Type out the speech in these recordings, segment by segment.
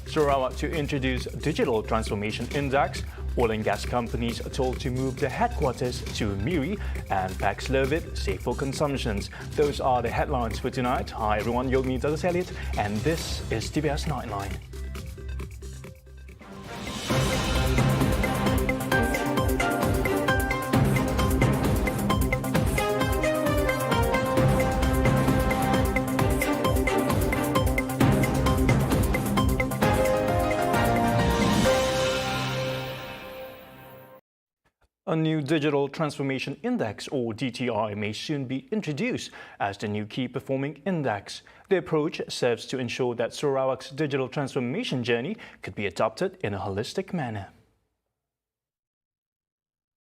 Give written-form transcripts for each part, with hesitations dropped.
Sarawak to introduce Digital Transformation Index. Oil and gas companies are told to move their headquarters to MIRI, and packs love it, safe for consumptions. Those are the headlines for tonight. Hi everyone, you're me, Douglas Elliott, and this is TVS Nightline. A new Digital Transformation Index, or DTI, may soon be introduced as the new key performing index. The approach serves to ensure that Sarawak's digital transformation journey could be adopted in a holistic manner.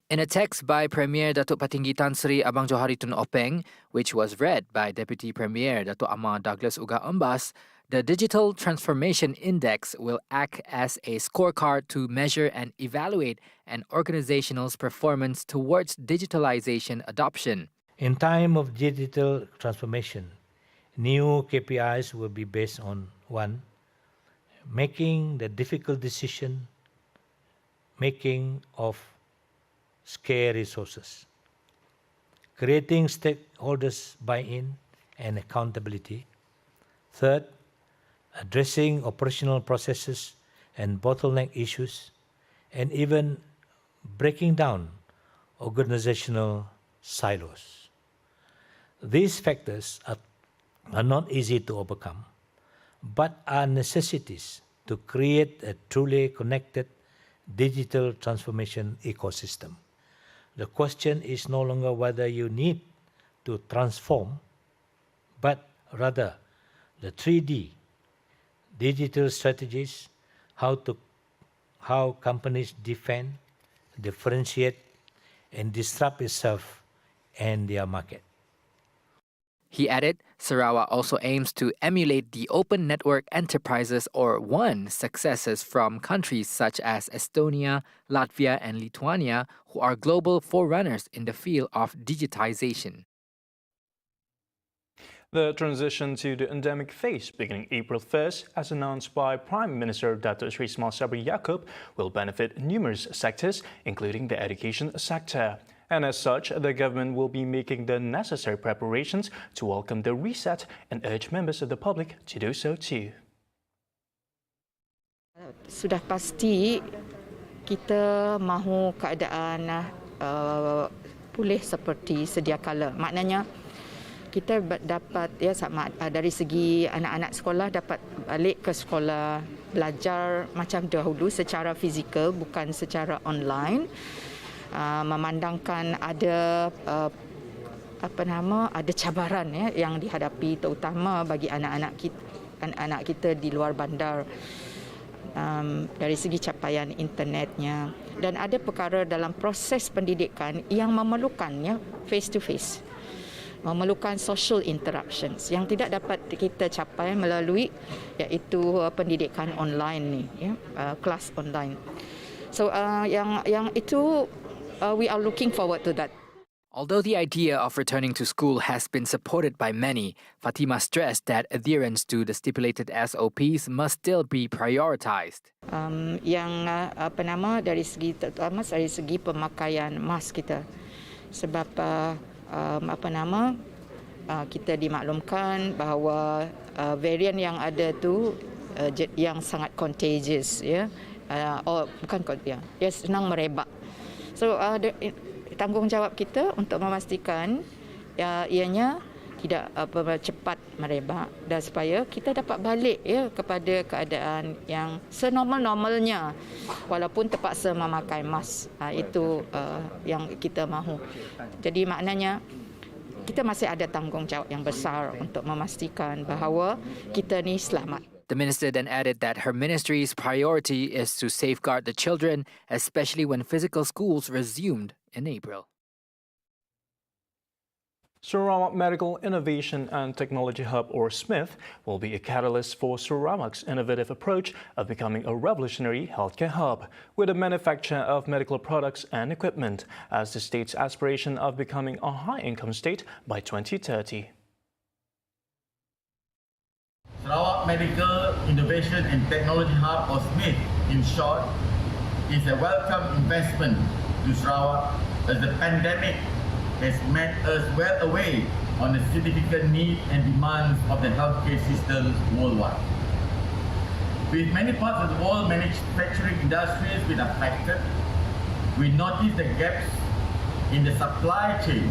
In a text by Premier Datuk Patinggi Tan Sri Abang Johari Tun Openg, which was read by Deputy Premier Datuk Amar Douglas Uga Umbas, the Digital Transformation Index will act as a scorecard to measure and evaluate an organization's performance towards digitalization adoption. In time of digital transformation, new KPIs will be based on 1. Making the difficult decision making of scarce resources, creating stakeholders buy-in and accountability. 3rd, addressing operational processes and bottleneck issues, and even breaking down organizational silos. These factors are not easy to overcome, but are necessities to create a truly connected digital transformation ecosystem. The question is no longer whether you need to transform, but rather the 3D digital strategies, how companies defend, differentiate, and disrupt itself and their market. He added, Sarawak also aims to emulate the Open Network Enterprises or ONE successes from countries such as Estonia, Latvia, and Lithuania, who are global forerunners in the field of digitization. The transition to the endemic phase beginning April 1st, as announced by Prime Minister Datuk Sri Ismail Sabri Yaakob, will benefit numerous sectors, including the education sector. And as such, the government will be making the necessary preparations to welcome the reset and urge members of the public to do so too. Sudah pasti kita mahu keadaan pulih seperti sedia kala. Maknanya kita dapat dari segi anak-anak sekolah dapat balik ke sekolah, belajar macam dahulu secara fizikal bukan secara online. Memandangkan ada ada cabaran yang dihadapi terutama bagi anak-anak kita di luar bandar dari segi capaian internetnya, dan ada perkara dalam proses pendidikan yang memerlukannya face to face, memerlukan social interactions yang tidak dapat kita capai melalui iaitu pendidikan online ni, kelas online. So yang itu we are looking forward to that. Although the idea of returning to school has been supported by many, Fatima stressed that adherence to the stipulated SOPs must still be prioritized. Dari segi terutama dari segi pemakaian mask kita, sebab kita dimaklumkan bahawa varian yang ada tu yang sangat contagious, senang merebak. So tanggungjawab kita untuk memastikan ianya tidak cepat merebak dan supaya kita dapat balik kepada keadaan yang senormal-normalnya walaupun terpaksa memakai mask. Itu yang kita mahu. Jadi maknanya kita masih ada tanggungjawab yang besar untuk memastikan bahawa kita ni selamat. The minister then added that her ministry's priority is to safeguard the children, especially when physical schools resumed in April. Sarawak Medical Innovation and Technology Hub, or SMITH, will be a catalyst for Sarawak's innovative approach of becoming a revolutionary healthcare hub, with the manufacture of medical products and equipment as the state's aspiration of becoming a high-income state by 2030. Sarawak Sarawak Medical Innovation and Technology Hub, or SMIT in short, is a welcome investment to Sarawak as the pandemic has met us well away on the significant need and demands of the healthcare systems worldwide. With many parts of the world manufacturing industries being affected, we notice the gaps in the supply chain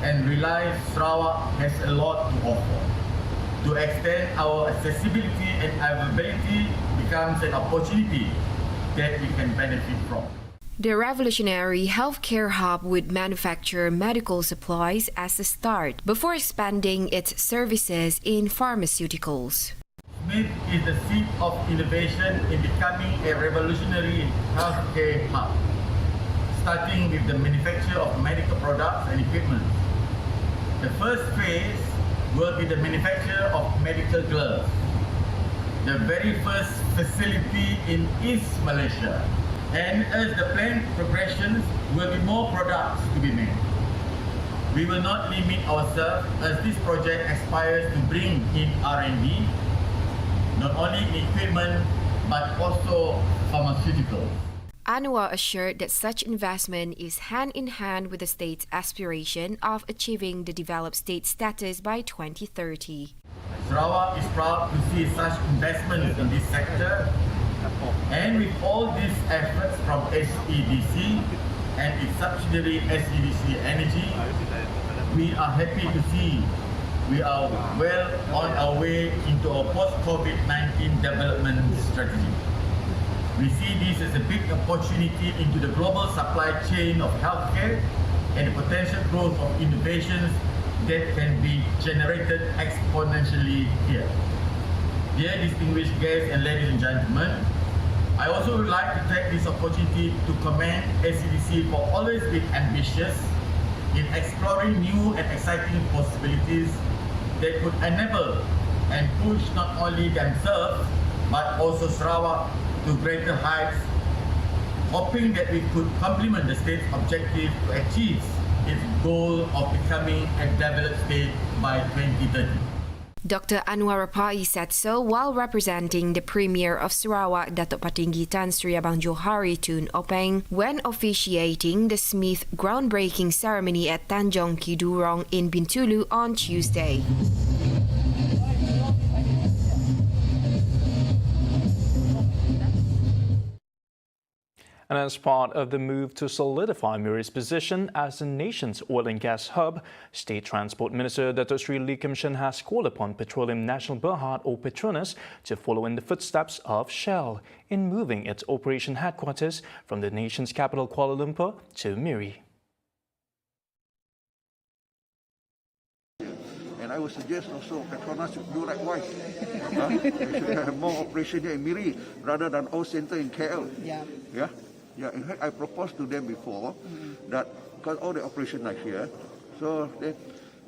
and realize Sarawak has a lot to offer. To extend our accessibility and availability becomes an opportunity that we can benefit from. The revolutionary healthcare hub would manufacture medical supplies as a start before expanding its services in pharmaceuticals. SMIT is the seat of innovation in becoming a revolutionary healthcare hub, starting with the manufacture of medical products and equipment. The first phase will be the manufacture of medical gloves, the very first facility in East Malaysia. And as the planned progressions, will be more products to be made. We will not limit ourselves as this project aspires to bring in R&D, not only in equipment, but also pharmaceuticals. Anwar assured that such investment is hand in hand with the state's aspiration of achieving the developed state status by 2030. Sarawak is proud to see such investments in this sector, and with all these efforts from SEDC and its subsidiary SEDC Energy, we are happy to see we are well on our way into our post-COVID-19 development strategy. We see this as a big opportunity into the global supply chain of healthcare and the potential growth of innovations that can be generated exponentially here. Dear distinguished guests and ladies and gentlemen, I also would like to take this opportunity to commend SEDC for always being ambitious in exploring new and exciting possibilities that could enable and push not only themselves but also Sarawak to greater heights, hoping that we could complement the state's objective to achieve its goal of becoming a developed state by 2030. Dr. Anwar Rapai said so while representing the Premier of Sarawak, Datuk Patinggi Tan Sri Abang Johari Tun Openg, when officiating the Smith groundbreaking ceremony at Tanjong Kidurong in Bintulu on Tuesday. And as part of the move to solidify MIRI's position as the nation's oil and gas hub, State Transport Minister Datuk Sri Lee Kim Shin has called upon Petroleum National Berhad or Petronas to follow in the footsteps of Shell in moving its operation headquarters from the nation's capital Kuala Lumpur to MIRI. And I would suggest also Petronas should do likewise. They should have more operation here in MIRI rather than our center in KL. Yeah. In fact, I proposed to them before that because all the operations are here, so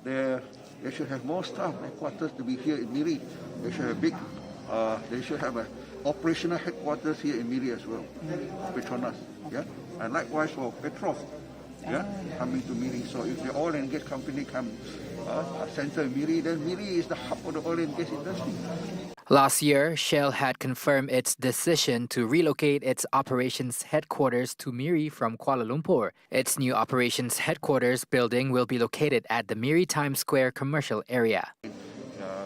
they should have more staff headquarters to be here in MIRI. They should have they should have a operational headquarters here in MIRI as well, Petronas. Yeah, and likewise for Petrov. Yeah, coming to MIRI. So if the oil and gas company come center in MIRI, then MIRI is the hub of the oil and gas industry. Last year, Shell had confirmed its decision to relocate its operations headquarters to MIRI from Kuala Lumpur. Its new operations headquarters building will be located at the MIRI Times Square commercial area.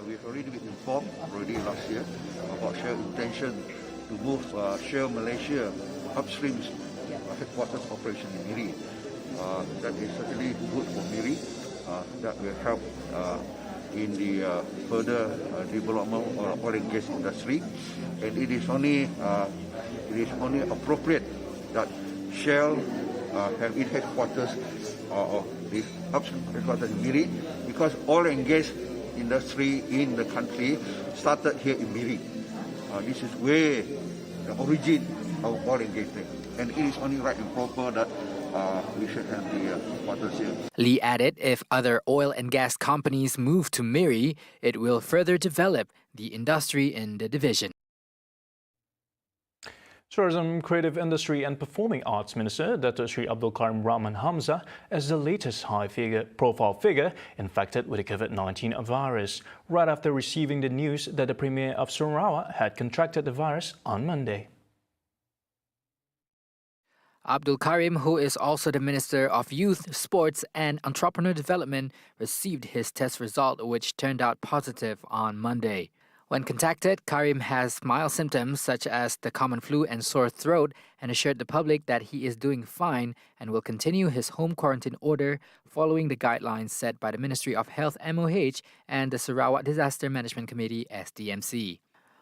We've already been informed last year about Shell's intention to move Shell Malaysia upstream headquarters operation in MIRI. That is certainly good for MIRI. That will help in the further development of oil and gas industry, and it is only appropriate that Shell have its headquarters or the headquarters in MIRI, because oil and gas industry in the country started here in MIRI. This is where the origin of oil and gas thing, and it is only right and proper that we should have the headquarters here. Lee added if other oil and gas companies move to MIRI, it will further develop the industry in the division. Tourism, Creative Industry and Performing Arts Minister Dato Sri Abdul Karim Rahman Hamzah is the latest high-profile figure infected with the COVID-19 virus, right after receiving the news that the Premier of Sarawak had contracted the virus on Monday. Abdul Karim, who is also the Minister of Youth, Sports and Entrepreneur Development, received his test result, which turned out positive on Monday. When contacted, Karim has mild symptoms such as the common flu and sore throat and assured the public that he is doing fine and will continue his home quarantine order following the guidelines set by the Ministry of Health MOH and the Sarawak Disaster Management Committee SDMC.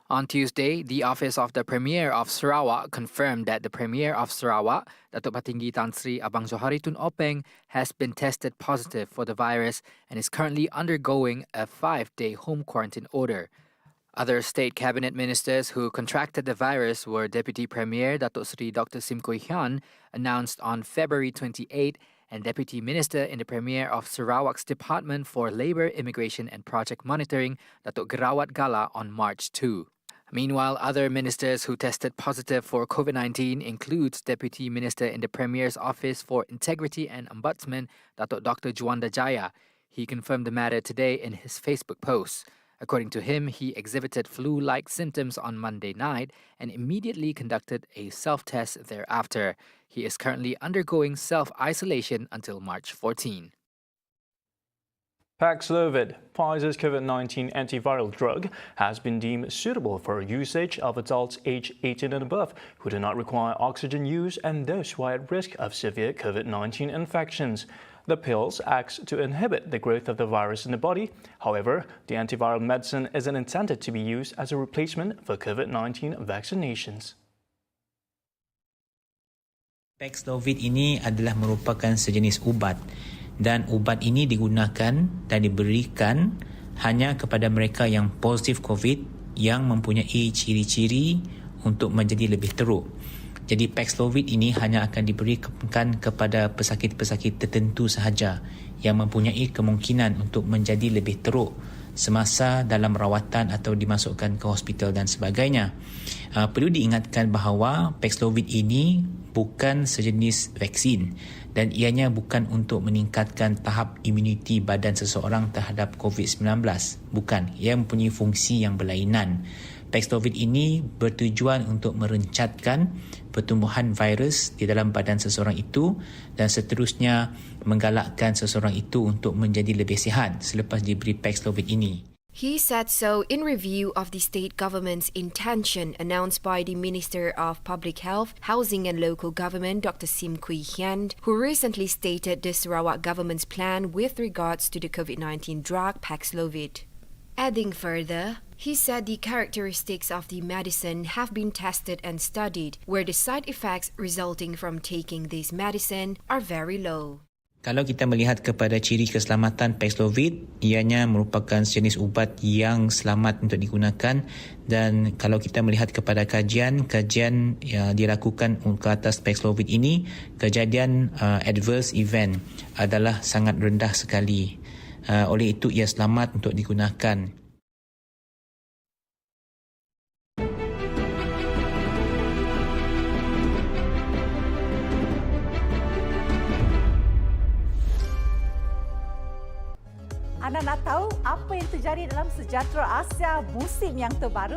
On Tuesday, the Office of the Premier of Sarawak confirmed that the Premier of Sarawak, Datuk Patinggi Tan Sri Abang Johari Tun Openg, has been tested positive for the virus and is currently undergoing a 5-day home quarantine order. Other state cabinet ministers who contracted the virus were Deputy Premier Datuk Sri Dr. Sim Kui Hian, announced on February 28, and Deputy Minister in the Premier of Sarawak's Department for Labour, Immigration and Project Monitoring, Datuk Gerawat Gala, on March 2. Meanwhile, other ministers who tested positive for COVID-19 includes Deputy Minister in the Premier's Office for Integrity and Ombudsman, Datuk Dr. Juanda Jaya. He confirmed the matter today in his Facebook post. According to him, he exhibited flu-like symptoms on Monday night and immediately conducted a self-test thereafter. He is currently undergoing self-isolation until March 14. Paxlovid, Pfizer's COVID-19 antiviral drug, has been deemed suitable for usage of adults aged 18 and above who do not require oxygen use and those who are at risk of severe COVID-19 infections. The pills act to inhibit the growth of the virus in the body. However, the antiviral medicine isn't intended to be used as a replacement for COVID-19 vaccinations. Paxlovid ini adalah merupakan sejenis ubat dan ubat ini digunakan dan diberikan hanya kepada mereka yang positif COVID yang mempunyai ciri-ciri untuk menjadi lebih teruk. Jadi Paxlovid ini hanya akan diberikan kepada pesakit-pesakit tertentu sahaja yang mempunyai kemungkinan untuk menjadi lebih teruk semasa dalam rawatan atau dimasukkan ke hospital dan sebagainya. Perlu diingatkan bahawa Paxlovid ini bukan sejenis vaksin dan ianya bukan untuk meningkatkan tahap imuniti badan seseorang terhadap COVID-19. Bukan, ia mempunyai fungsi yang berlainan. Paxlovid ini bertujuan untuk merencatkan pertumbuhan virus di dalam badan seseorang itu dan seterusnya menggalakkan seseorang itu untuk menjadi lebih sihat selepas diberi Paxlovid ini. He said so in review of the state government's intention announced by the Minister of Public Health, Housing and Local Government, Dr. Sim Kui Hian, who recently stated the Sarawak government's plan with regards to the COVID-19 drug Paxlovid. Adding further, he said the characteristics of the medicine have been tested and studied, where the side effects resulting from taking this medicine are very low. Kalau kita melihat kepada ciri keselamatan Paxlovid, ianya merupakan sejenis ubat yang selamat untuk digunakan, dan kalau kita melihat kepada kajian yang dilakukan ke atas Paxlovid ini, kejadian adverse event adalah sangat rendah sekali. Oleh itu ia selamat untuk digunakan. Anda nak tahu apa yang terjadi dalam Sejahtera Asia musim yang terbaru?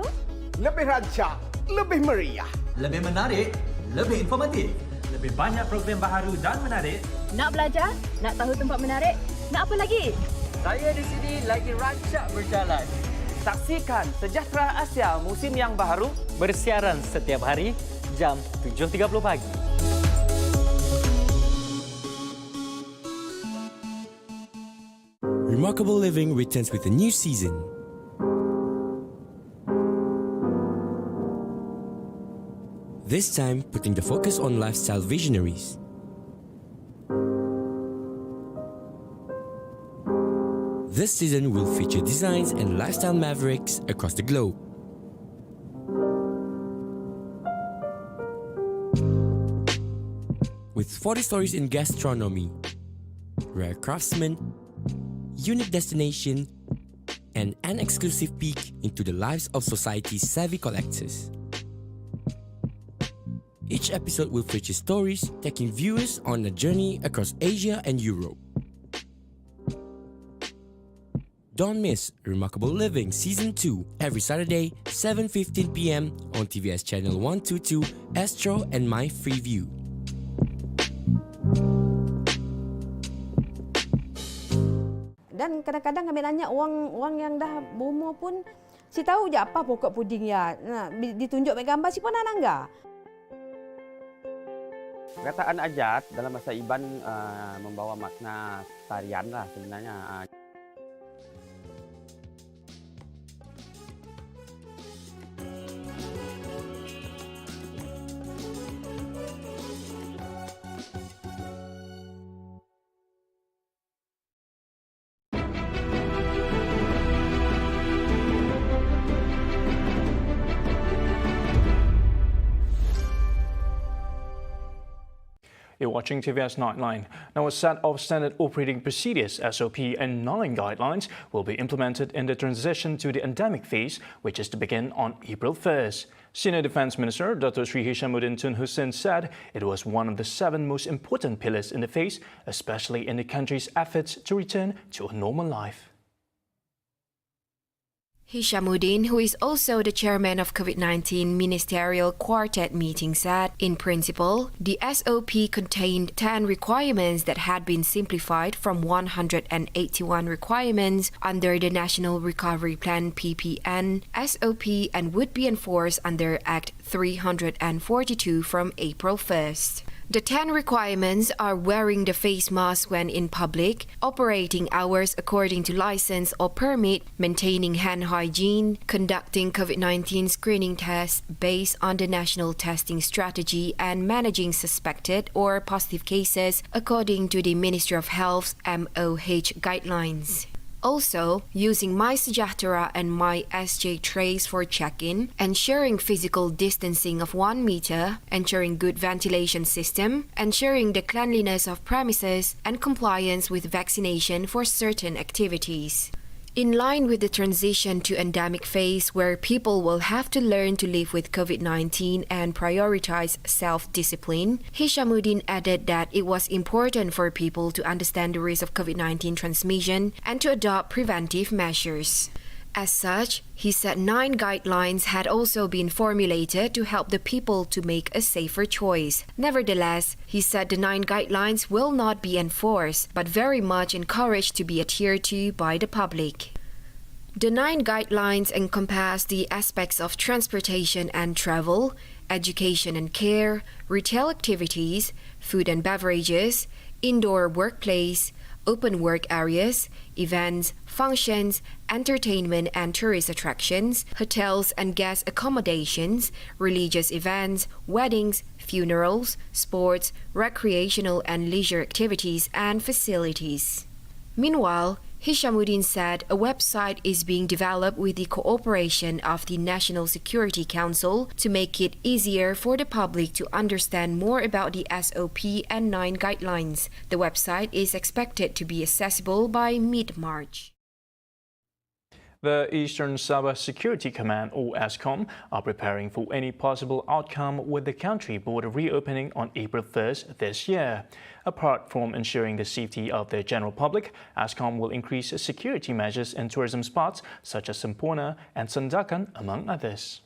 Lebih rancak, lebih meriah, lebih menarik, lebih informatif, lebih banyak program baharu dan menarik. Nak belajar? Nak tahu tempat menarik? Nak apa lagi? Saya di sini lagi rancak berjalan. Saksikan Sejahtera Asia musim yang baru bersiaran setiap hari jam 7.30 pagi. Remarkable Living returns with a new season. This time, putting the focus on lifestyle visionaries. This season will feature designs and lifestyle mavericks across the globe. With 40 stories in gastronomy, rare craftsmen, unique destination, and an exclusive peek into the lives of society's savvy collectors. Each episode will feature stories taking viewers on a journey across Asia and Europe. Don't miss Remarkable Living Season 2 every Saturday, 7:15 p.m. on TVS Channel 122, Astro and My Freeview. Dan kadang-kadang kami nanya orang yang dah berumur pun, si tahu je apa pokok puding ya. Nah, ditunjuk dengan gambar si pun anak enggak. Perkataan ajat dalam bahasa Iban membawa makna tarian lah sebenarnya. You're watching TVS Nightline. Now, a set of standard operating procedures, SOP, and 9 guidelines will be implemented in the transition to the endemic phase, which is to begin on April 1st. Senior Defense Minister Dr. Sri Hishamuddin Tun Hussein said it was one of the 7 most important pillars in the phase, especially in the country's efforts to return to a normal life. Hishamuddin, who is also the chairman of COVID-19 Ministerial Quartet meeting, said, in principle, the SOP contained 10 requirements that had been simplified from 181 requirements under the National Recovery Plan (PPN) SOP and would be enforced under Act 342 from April 1st. The 10 requirements are wearing the face mask when in public, operating hours according to license or permit, maintaining hand hygiene, conducting COVID-19 screening tests based on the national testing strategy, and managing suspected or positive cases according to the Ministry of Health's MOH guidelines. Also, using My Sejahtera and My SJ trays for check-in, ensuring physical distancing of 1 meter, ensuring good ventilation system, ensuring the cleanliness of premises, and compliance with vaccination for certain activities. In line with the transition to endemic phase where people will have to learn to live with COVID-19 and prioritize self-discipline, Hishamuddin added that it was important for people to understand the risk of COVID-19 transmission and to adopt preventive measures. As such, he said 9 guidelines had also been formulated to help the people to make a safer choice. Nevertheless, he said the 9 guidelines will not be enforced, but very much encouraged to be adhered to by the public. The 9 guidelines encompass the aspects of transportation and travel, education and care, retail activities, food and beverages, indoor workplace, open work areas, events, functions, entertainment and tourist attractions, hotels and guest accommodations, religious events, weddings, funerals, sports, recreational and leisure activities and facilities. Meanwhile, Hishamuddin said a website is being developed with the cooperation of the National Security Council to make it easier for the public to understand more about the SOP and 9 guidelines. The website is expected to be accessible by mid-March. The Eastern Sabah Security Command, or ESCOM, are preparing for any possible outcome with the country border reopening on April 1st this year. Apart from ensuring the safety of the general public, ESCOM will increase security measures in tourism spots such as Sempurna and Sandakan, among others.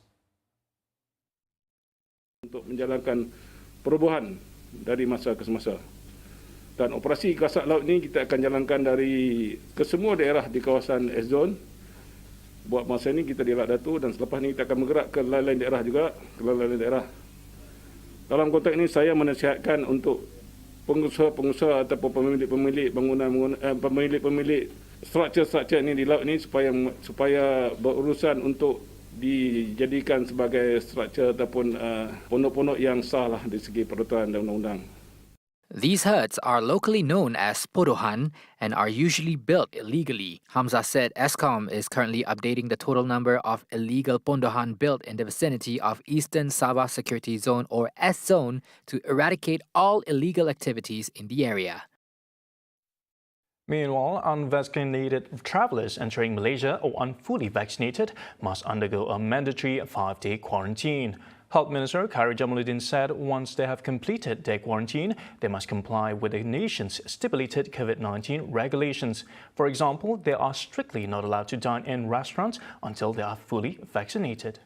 Untuk menjalankan perubahan dari masa ke semasa. Dan operasi kasat laut ini kita akan jalankan dari ke semua daerah di kawasan S-Zone. Buat masa ini kita di Lak Datu dan selepas ini kita akan bergerak ke lain-lain daerah juga, ke lain-lain daerah. Dalam konteks ini saya menasihatkan untuk pengusaha-pengusaha ataupun pemilik-pemilik bangunan, pemilik-pemilik struktur-struktur ini di laut ini supaya berurusan untuk dijadikan sebagai struktur ataupun pondok-pondok yang sah lah di segi peraturan dan undang-undang. These huts are locally known as podohan and are usually built illegally. Hamzah said ESCOM is currently updating the total number of illegal pondohan built in the vicinity of Eastern Sabah Security Zone or S-Zone to eradicate all illegal activities in the area. Meanwhile, unvaccinated travelers entering Malaysia or unfully vaccinated must undergo a mandatory 5-day quarantine. Health Minister Khairy Jamaluddin said once they have completed their quarantine, they must comply with the nation's stipulated COVID-19 regulations. For example, they are strictly not allowed to dine in restaurants until they are fully vaccinated.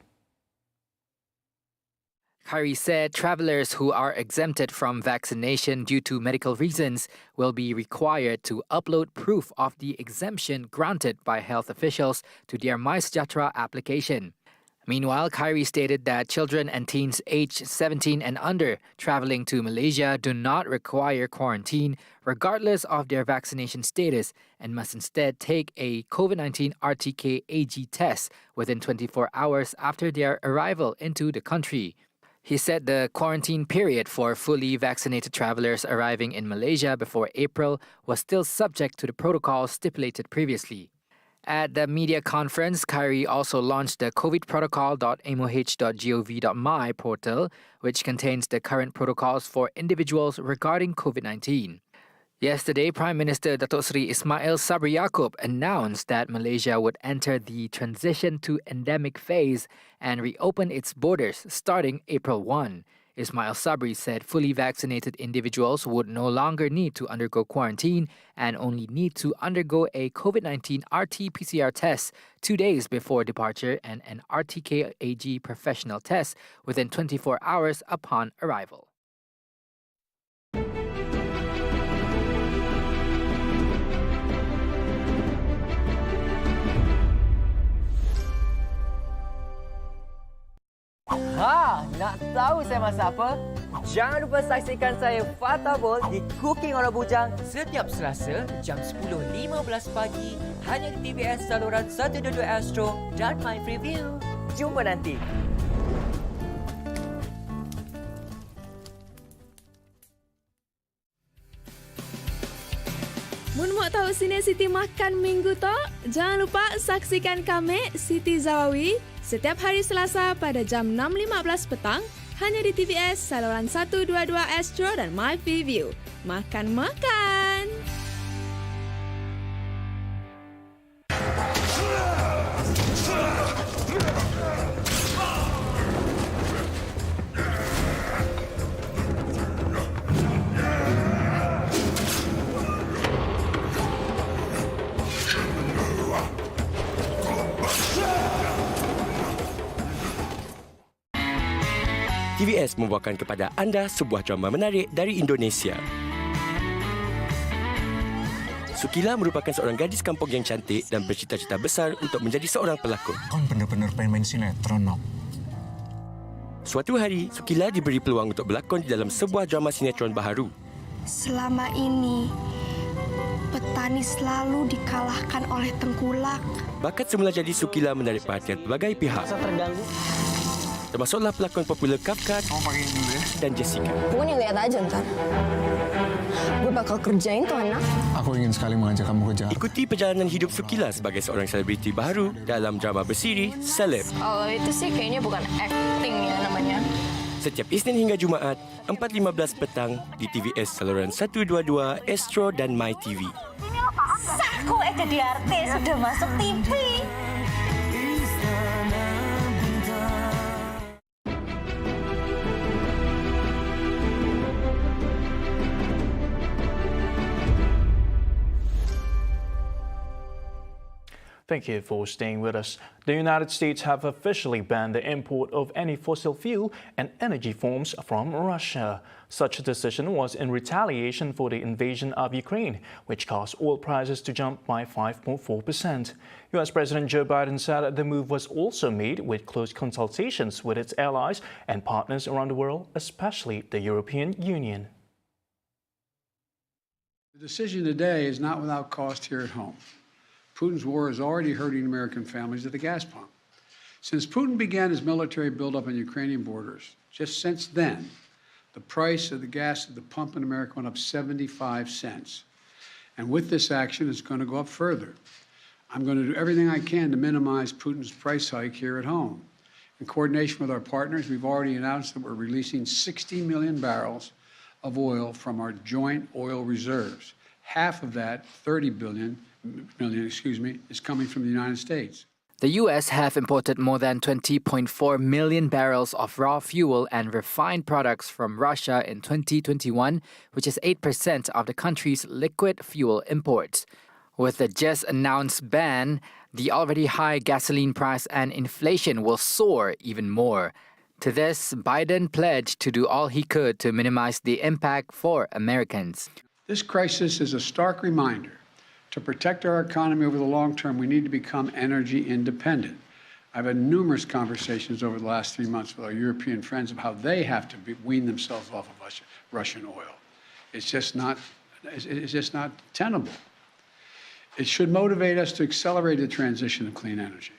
Khairy said travelers who are exempted from vaccination due to medical reasons will be required to upload proof of the exemption granted by health officials to their MySejahtera application. Meanwhile, Khairy stated that children and teens aged 17 and under traveling to Malaysia do not require quarantine regardless of their vaccination status and must instead take a COVID-19 RTK-AG test within 24 hours after their arrival into the country. He said the quarantine period for fully vaccinated travelers arriving in Malaysia before April was still subject to the protocol stipulated previously. At the media conference, Khairy also launched the covidprotocol.moh.gov.my portal, which contains the current protocols for individuals regarding COVID-19. Yesterday, Prime Minister Datuk Seri Ismail Sabri Yaakob announced that Malaysia would enter the transition to endemic phase and reopen its borders starting April 1. Ismail Sabri said fully vaccinated individuals would no longer need to undergo quarantine and only need to undergo a COVID-19 RT-PCR test 2 days before departure and an RTK-AG professional test within 24 hours upon arrival. Nak tahu saya masak apa? Jangan lupa saksikan saya Fatah Bol di Cooking on a Bujang setiap Selasa jam 10.15 pagi hanya di TVS saluran 122 Astro dan My Preview. Jumpa nanti. Mun mau tahu sini Siti makan minggu tak? Jangan lupa saksikan kami Siti Zawawi setiap hari Selasa pada jam 6.15 petang hanya di TVS saluran 122 Astro dan My Preview. Makan-makan! TVS membawakan kepada anda sebuah drama menarik dari Indonesia. Sukila merupakan seorang gadis kampung yang cantik dan bercita-cita besar untuk menjadi seorang pelakon. Kau benar-benar pengen main sinetron, no? Suatu hari, Sukila diberi peluang untuk berlakon di dalam sebuah drama sinetron baharu. Selama ini, petani selalu dikalahkan oleh tengkulak. Bakat semula jadi Sukila menarik perhatian pelbagai pihak. Terganggu. Termasuklah pelakon popular Kafka dan Jessica. Pokoknya lihat aja ntar. Gue bakal kerjain tuh anak. Aku ingin sekali mengajak kamu kerja. Ikuti perjalanan hidup Sukila sebagai seorang selebriti baharu dalam drama bersiri Seleb. Kalau itu sih kayaknya bukan acting ya namanya. Setiap Isnin hingga Jumaat, 4.15 petang di TVS saluran 122 Astro dan My TV. Saku jadi artis udah masuk TV. Thank you for staying with us. The United States have officially banned the import of any fossil fuel and energy forms from Russia. Such a decision was in retaliation for the invasion of Ukraine, which caused oil prices to jump by 5.4%. US President Joe Biden said the move was also made with close consultations with its allies and partners around the world, especially the European Union. The decision today is not without cost here at home. Putin's war is already hurting American families at the gas pump. Since Putin began his military buildup on Ukrainian borders, just since then, the price of the gas at the pump in America went up 75 cents. And with this action, it's going to go up further. I'm going to do everything I can to minimize Putin's price hike here at home. In coordination with our partners, we've already announced that we're releasing 60 million barrels of oil from our joint oil reserves. Half of that, 30 million, is coming from the United States. The U.S. have imported more than 20.4 million barrels of raw fuel and refined products from Russia in 2021, which is 8% of the country's liquid fuel imports. With the just announced ban, the already high gasoline price and inflation will soar even more. To this, Biden pledged to do all he could to minimize the impact for Americans. This crisis is a stark reminder. To protect our economy over the long term, we need to become energy independent. I've had numerous conversations over the last 3 months with our European friends of how they have to wean themselves off of Russian oil. It's just not tenable. It should motivate us to accelerate the transition to clean energy.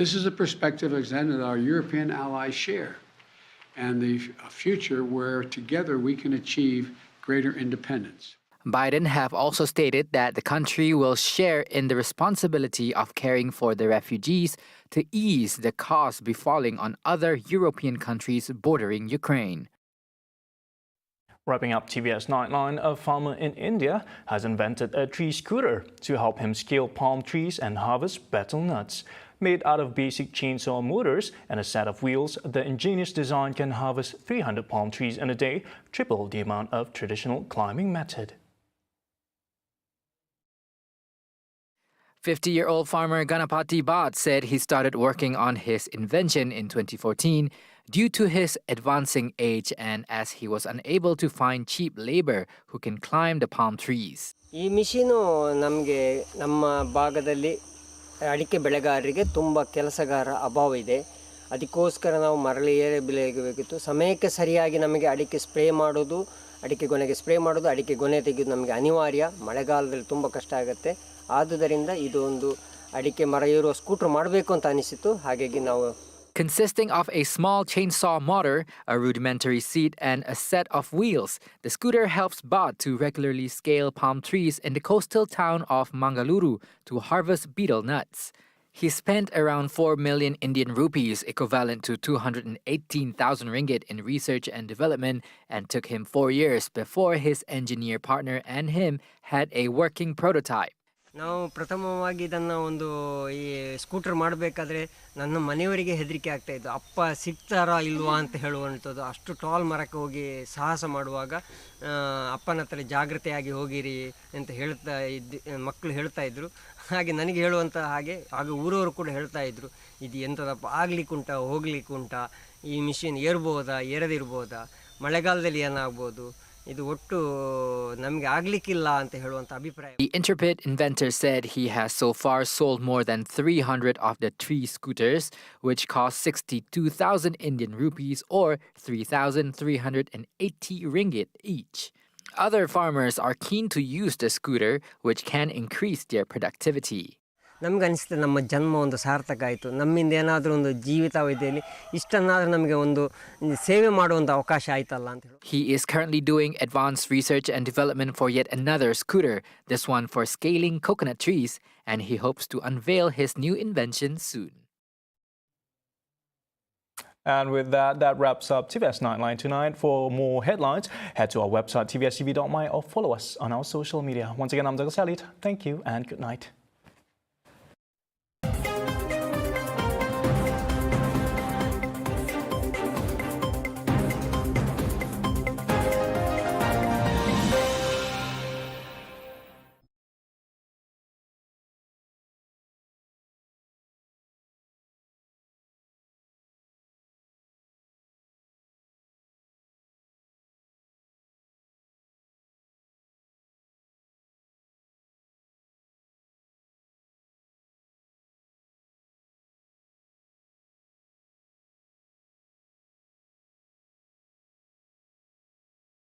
This is a perspective that our European allies share, and the future where together we can achieve greater independence. Biden have also stated that the country will share in the responsibility of caring for the refugees to ease the cost befalling on other European countries bordering Ukraine. Wrapping up TVS Nightline, a farmer in India has invented a tree scooter to help him scale palm trees and harvest betel nuts. Made out of basic chainsaw motors and a set of wheels, the ingenious design can harvest 300 palm trees in a day, triple the amount of traditional climbing method. 50-year-old farmer Ganapati Bhatt said he started working on his invention in 2014 due to his advancing age and as he was unable to find cheap labor who can climb the palm trees. ಈ machine ನಮಗೆ ನಮ್ಮ ಭಾಗದಲ್ಲಿ ಅಡಿಕೆ ಬೆಳೆಗಾರರಿಗೆ ತುಂಬ ಕೆಲಸಗಾರ ಅಭಾವ ಇದೆ. ಅದಕ್ಕೋಸ್ಕರ ನಾವು ಮರಳಿ ಏರೆ ಬೆಳೆಯಬೇಕಿತ್ತು. ಸಮಯಕ್ಕೆ ಸರಿಯಾಗಿ ನಮಗೆ ಅಡಿಕೆ ಸ್ಪ್ರೇ ಮಾಡೋದು, ಅಡಿಕೆ ಗೊನೆಗೆ ಸ್ಪ್ರೇ ಮಾಡೋದು, ಅಡಿಕೆ ಗೊನೆ ತೆಗೆಯೋದು ನಮಗೆ ಅನಿವಾರ್ಯ. ಮಳೆಗಾಲದಲ್ಲಿ ತುಂಬ ಕಷ್ಟ ಆಗುತ್ತೆ. ಆದುದರಿಂದ ಇದು ಒಂದು ಅಡಿಕೆ ಮರ ಏರುವ ಸ್ಕೂಟರ್ ಮಾಡಬೇಕು ಅಂತ ಅನಿಸಿತು. ಹಾಗಾಗಿ ನಾವು Consisting of a small chainsaw motor, a rudimentary seat, and a set of wheels, the scooter helps Bhatt to regularly scale palm trees in the coastal town of Mangaluru to harvest betel nuts. He spent around 4 million Indian rupees, equivalent to 218,000 ringgit, in research and development, and took him 4 years before his engineer partner and him had a working prototype. ನಾವು ಪ್ರಥಮವಾಗಿ ಇದನ್ನು ಒಂದು ಈ scooter ಮಾಡಬೇಕಾದ್ರೆ ನನ್ನ ಮನೆಯವರಿಗೆ ಹೆದರಿಕೆ ಆಗ್ತಾಯಿತ್ತು. ಅಪ್ಪ ಸಿಗ್ತಾರಾ ಇಲ್ವಾ ಅಂತ ಹೇಳುವಂಥದ್ದು. ಅಷ್ಟು ಟಾಲ್ ಮರಕ್ಕೆ ಹೋಗಿ ಸಾಹಸ ಮಾಡುವಾಗ ಅಪ್ಪನ ಹತ್ರ ಜಾಗ್ರತೆಯಾಗಿ ಹೋಗಿರಿ ಅಂತ ಮಕ್ಕಳು ಹೇಳ್ತಾಯಿದ್ರು. ಹಾಗೆ ನನಗೆ ಹೇಳುವಂಥ ಹಾಗೆ ಆಗ ಊರವರು ಕೂಡ ಹೇಳ್ತಾಯಿದ್ರು, ಇದು ಎಂಥದಪ್ಪ, ಆಗ್ಲಿಕ್ಕುಂಟ ಹೋಗ್ಲಿಕ್ಕುಂಟ, ಈ ಮಿಷಿನ್ ಏರ್ಬೋದಾ ಏರದಿರ್ಬೋದಾ, ಮಳೆಗಾಲದಲ್ಲಿ ಏನಾಗ್ಬೋದು, ಇದು ಒಟ್ಟು ನಮಗೆ ಆಗ್ಲಿಕ್ಕಿಲ್ಲ ಅಂತ ಹೇಳುವಂತ ಅಭಿಪ್ರಾಯ. The intrepid inventor said he has so far sold more than 300 of the tree scooters, which cost 62,000 Indian rupees or 3,380 ringgit each. Other farmers are keen to use the scooter, which can increase their productivity. ನಮ್ಗೆ ಅನಿಸುತ್ತೆ ನಮ್ಮ ಜನ್ಮ ಒಂದು ಸಾರ್ಥಕ ಆಯಿತು. ನಮ್ಮಿಂದ ಏನಾದರೂ ಒಂದು ಜೀವಿತಾವಧಿಯಲ್ಲಿ ಇಷ್ಟನ್ನಾದರೂ ನಮಗೆ ಒಂದು ಸೇವೆ ಮಾಡುವಂಥ ಅವಕಾಶ ಆಯ್ತಲ್ಲ ಅಂತ ಹೇಳಿ. He is currently doing advanced research and development for yet another scooter, this one for scaling coconut trees, and he hopes to unveil his new invention soon. And with that, that wraps up TVS Nightline tonight. For more headlines, head to our website tvstv.my or follow us on our social media. Once again, I'm Douglas Elliott. Thank you and good night.